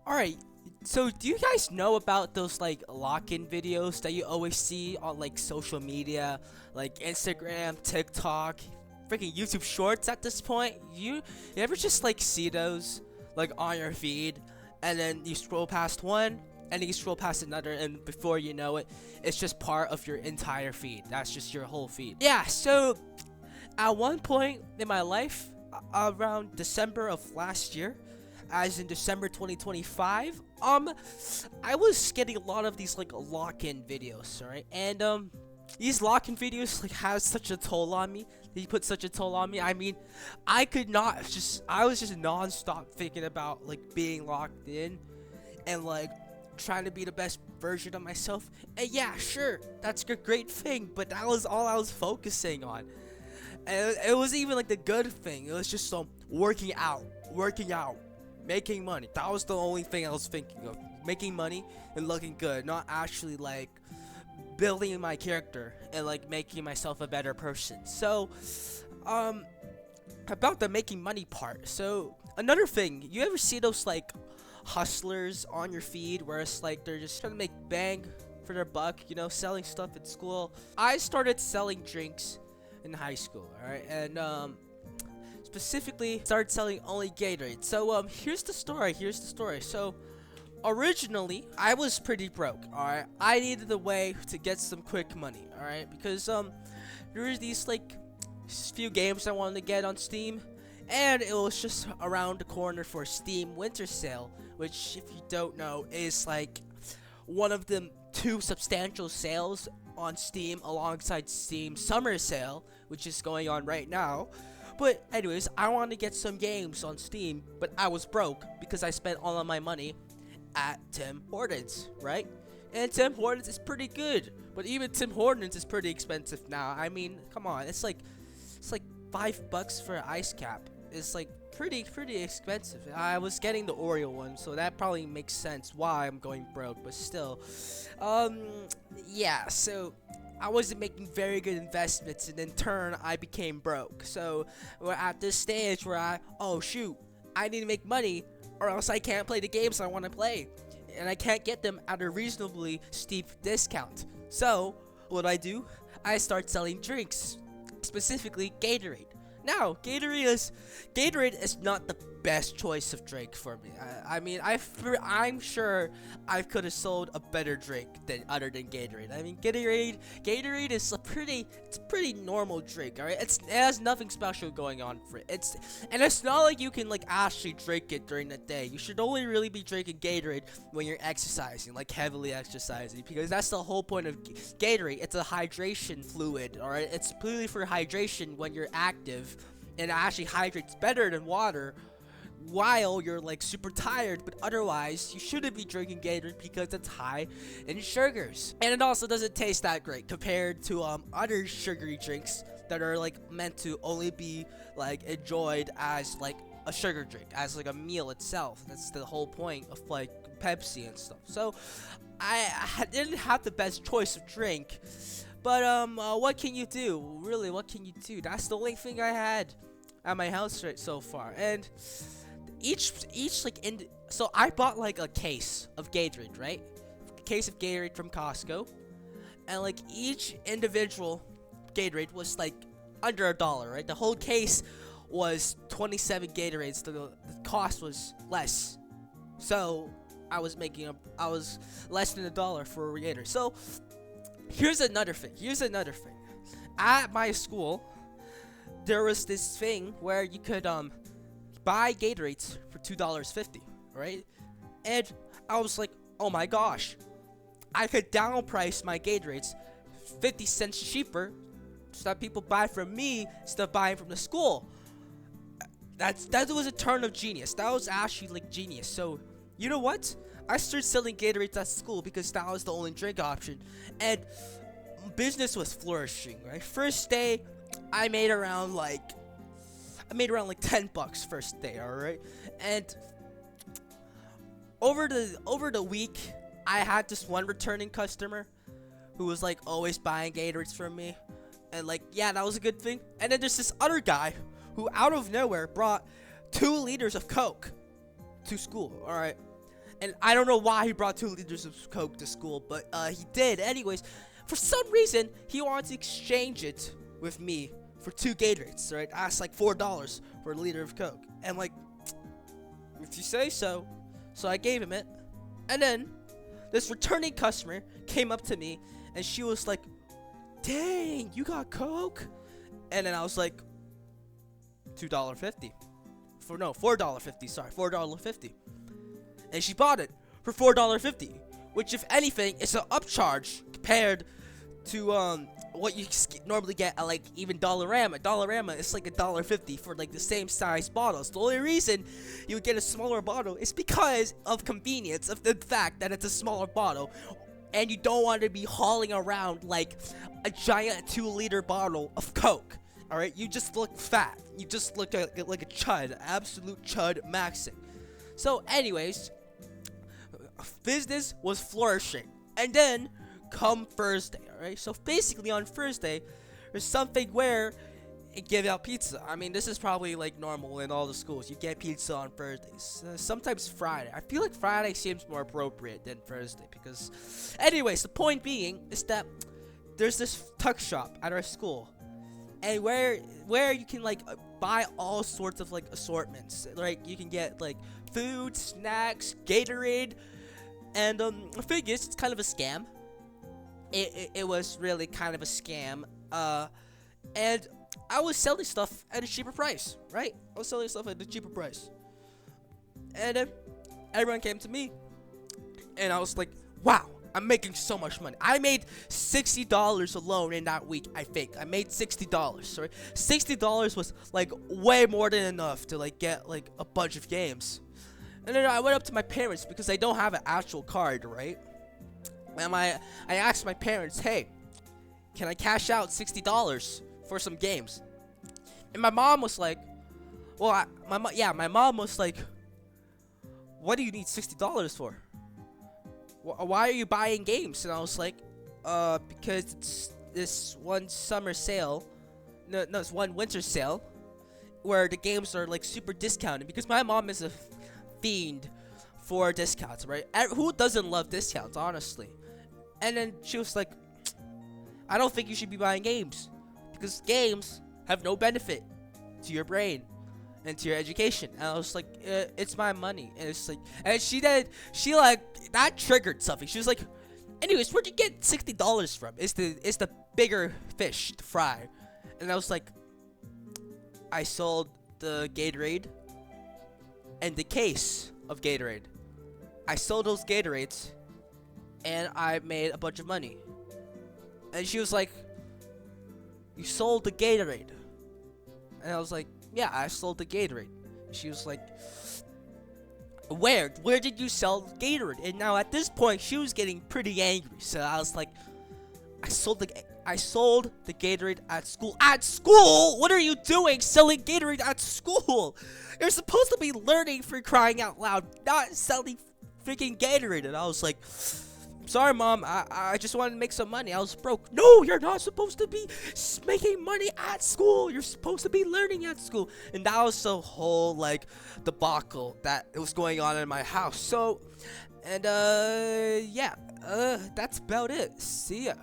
Alright, so do you guys know about those like lock-in videos that you always see on like social media, like Instagram, TikTok, freaking YouTube Shorts at this point? You ever just like see those like on your feed, and then you scroll past one, and then you scroll past another, and before you know it, it's just part of your entire feed. That's just your whole feed. Yeah, so at one point in my life, around December of last year, as in December 2025, I was getting a lot of these like lock-in videos, alright? And these lock-in videos like has such a toll on me. They put such a toll on me. I mean, I was just non-stop thinking about like being locked in and like trying to be the best version of myself. And yeah, sure, that's a great thing, but that was all I was focusing on. And it was even like the good thing. It was just working out, making money. That was the only thing I was thinking of. Making money and looking good, not actually like building my character and like making myself a better person. So, about the making money part. So, another thing, you ever see those like hustlers on your feed where it's like they're just trying to make bang for their buck, you know, selling stuff at school? I started selling drinks in high school, alright? And specifically started selling only Gatorade. So here's the story. So originally I was pretty broke, alright? I needed a way to get some quick money, alright? Because there was these like few games I wanted to get on Steam, and it was just around the corner for Steam Winter Sale, which, if you don't know, is like one of the two substantial sales on Steam alongside Steam Summer Sale, which is going on right now. But anyways, I wanted to get some games on Steam, but I was broke because I spent all of my money at Tim Hortons, right? And Tim Hortons is pretty good, but even Tim Hortons is pretty expensive now. I mean, come on, it's like $5 for an ice cap. It's like pretty expensive. I was getting the Oreo one, so that probably makes sense why I'm going broke, but still. Yeah, so I wasn't making very good investments, and in turn I became broke. So we're at this stage where oh shoot, I need to make money or else I can't play the games I want to play, and I can't get them at a reasonably steep discount. So what do? I start selling drinks, specifically Gatorade. Now, Gatorade is not the best choice of drink for me. I mean, I'm sure I could have sold a better drink other than Gatorade. I mean, Gatorade is it's a pretty normal drink, alright? It has nothing special going on for it. It's not like you can like actually drink it during the day. You should only really be drinking Gatorade when you're exercising, like heavily exercising, because that's the whole point of Gatorade. It's a hydration fluid, alright? It's completely for hydration when you're active, and it actually hydrates better than water while you're like super tired, but otherwise you shouldn't be drinking Gatorade because it's high in sugars, and it also doesn't taste that great compared to other sugary drinks that are like meant to only be like enjoyed as like a sugar drink, as like a meal itself. That's the whole point of like Pepsi and stuff. So I didn't have the best choice of drink, but what can you do? Really, what can you do? That's the only thing I had at my house right so far. And so I bought like a case of Gatorade, right? A case of Gatorade from Costco, and like each individual Gatorade was like under $1, right? The whole case was 27 Gatorades. The cost was less, so I was less than $1 for a Gatorade. So here's another thing. At my school, there was this thing where you could buy Gatorades for $2.50, right? And I was like, oh my gosh, I could downprice my Gatorades 50 cents cheaper so that people buy from me instead of buying from the school. That was a turn of genius. That was actually like genius. So you know what? I started selling Gatorades at school because that was the only drink option, and business was flourishing, right? First day, I made around like $10 first day, alright? And over the week, I had this one returning customer who was like always buying Gatorades from me, and like, yeah, that was a good thing. And then there's this other guy who out of nowhere brought 2 liters of Coke to school, alright? And I don't know why he brought 2 liters of Coke to school, but he did. Anyways, for some reason, he wanted to exchange it with me for 2 Gatorades, right? I asked like $4 for a liter of Coke. And like, if you say so. So I gave him it. And then this returning customer came up to me and she was like, dang, you got Coke? And then I was like, $2.50. $4.50, sorry, $4.50. And she bought it for $4.50, which, if anything, is an upcharge compared to what you normally get at like even Dollarama. Dollarama is like $1.50 for like the same size bottles. The only reason you would get a smaller bottle is because of convenience, of the fact that it's a smaller bottle, and you don't want to be hauling around like a giant 2-liter bottle of Coke. All right, you just look fat. You just look like a chud, absolute chud maxing. So, anyways, business was flourishing, and then come Thursday. All right, so basically on Thursday, there's something where you give out pizza. I mean, this is probably like normal in all the schools. You get pizza on Thursdays. Sometimes Friday. I feel like Friday seems more appropriate than Thursday because, anyways, the point being is that there's this tuck shop at our school. And where you can like buy all sorts of like assortments. Like you can get like food, snacks, Gatorade, and the thing is, it's kind of a scam. It was really kind of a scam. And I was selling stuff at a cheaper price, right? I was selling stuff at a cheaper price. And everyone came to me, and I was like, wow. I'm making so much money. I made $60 alone in that week, I think. I made $60, sorry. $60 was, like, way more than enough to, like, get, like, a bunch of games. And then I went up to my parents because I don't have an actual card, right? And I asked my parents, hey, can I cash out $60 for some games? And my mom was like, well, my mom was like, what do you need $60 for? Why are you buying games? And I was like, because it's this one summer sale. No, it's one winter sale where the games are like super discounted. Because my mom is a fiend for discounts, right? Who doesn't love discounts, honestly? And then she was like, I don't think you should be buying games because games have no benefit to your brain and to your education. And I was like, it's my money. And it's like, and she like, that triggered something. She was like, anyways, where'd you get $60 from? It's the bigger fish to fry. And I was like, I sold the Gatorade and the case of Gatorade. I sold those Gatorades and I made a bunch of money. And she was like, you sold the Gatorade? And I was like, yeah, I sold the Gatorade. She was like, where did you sell Gatorade? And now at this point, she was getting pretty angry. So I was like, I sold the Gatorade at school. At school? What are you doing selling Gatorade at school? You're supposed to be learning, for crying out loud, not selling freaking Gatorade. And I was like, sorry, Mom, I just wanted to make some money. I was broke. No, you're not supposed to be making money at school. You're supposed to be learning at school. And that was the whole, like, debacle that was going on in my house. So, and, yeah, that's about it. See ya.